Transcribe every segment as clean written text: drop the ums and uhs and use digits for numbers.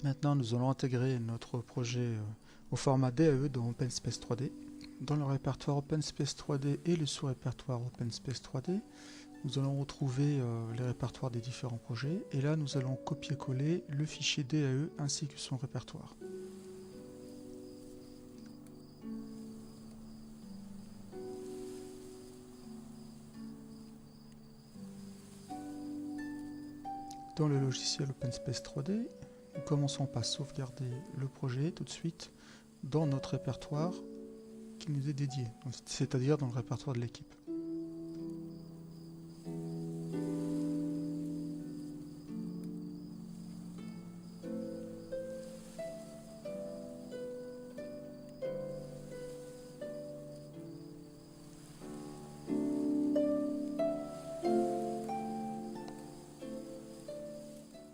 Maintenant, nous allons intégrer notre projet au format DAE dans OpenSpace 3D. Dans le répertoire OpenSpace 3D et le sous-répertoire OpenSpace 3D, nous allons retrouver les répertoires des différents projets. Et là, nous allons copier-coller le fichier DAE ainsi que son répertoire. Dans le logiciel OpenSpace 3D, nous commençons par sauvegarder le projet tout de suite dans notre répertoire qui nous est dédié, c'est-à-dire dans le répertoire de l'équipe.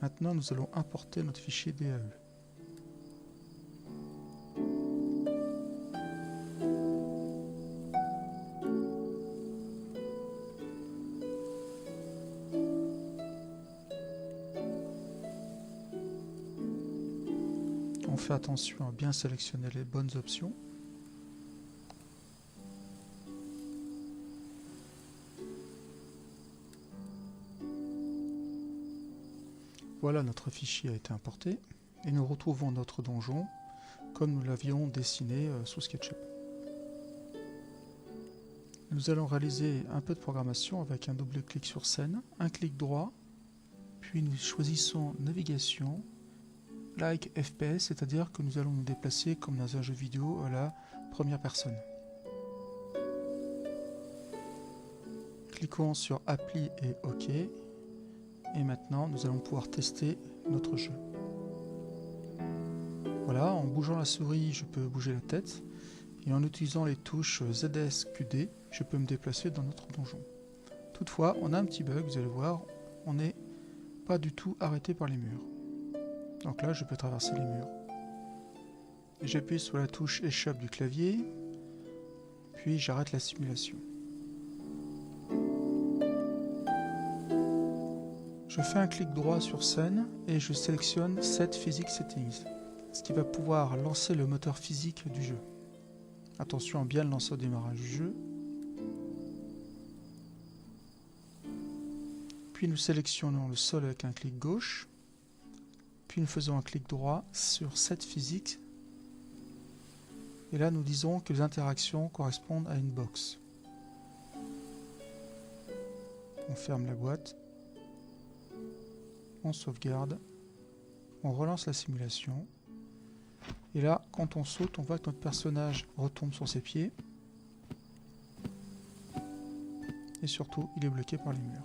Maintenant, nous allons importer notre fichier DAE. On fait attention à bien sélectionner les bonnes options. Voilà, notre fichier a été importé et nous retrouvons notre donjon comme nous l'avions dessiné sous SketchUp. Nous allons réaliser un peu de programmation avec un double clic sur scène, un clic droit, puis nous choisissons navigation, like FPS, c'est-à-dire que nous allons nous déplacer comme dans un jeu vidéo à la première personne. Cliquons sur appli et OK. Et maintenant, nous allons pouvoir tester notre jeu. Voilà, en bougeant la souris, je peux bouger la tête. Et en utilisant les touches ZS, QD, je peux me déplacer dans notre donjon. Toutefois, on a un petit bug, vous allez voir, on n'est pas du tout arrêté par les murs. Donc là, je peux traverser les murs. J'appuie sur la touche échappe du clavier, puis j'arrête la simulation. Je fais un clic droit sur scène et je sélectionne Set Physics Settings, ce qui va pouvoir lancer le moteur physique du jeu. Attention à bien le lancer au démarrage du jeu. Puis nous sélectionnons le sol avec un clic gauche, puis nous faisons un clic droit sur Set Physics. Et là nous disons que les interactions correspondent à une box. On ferme la boîte. On sauvegarde, on relance la simulation, et là, quand on saute, on voit que notre personnage retombe sur ses pieds, et surtout, il est bloqué par les murs.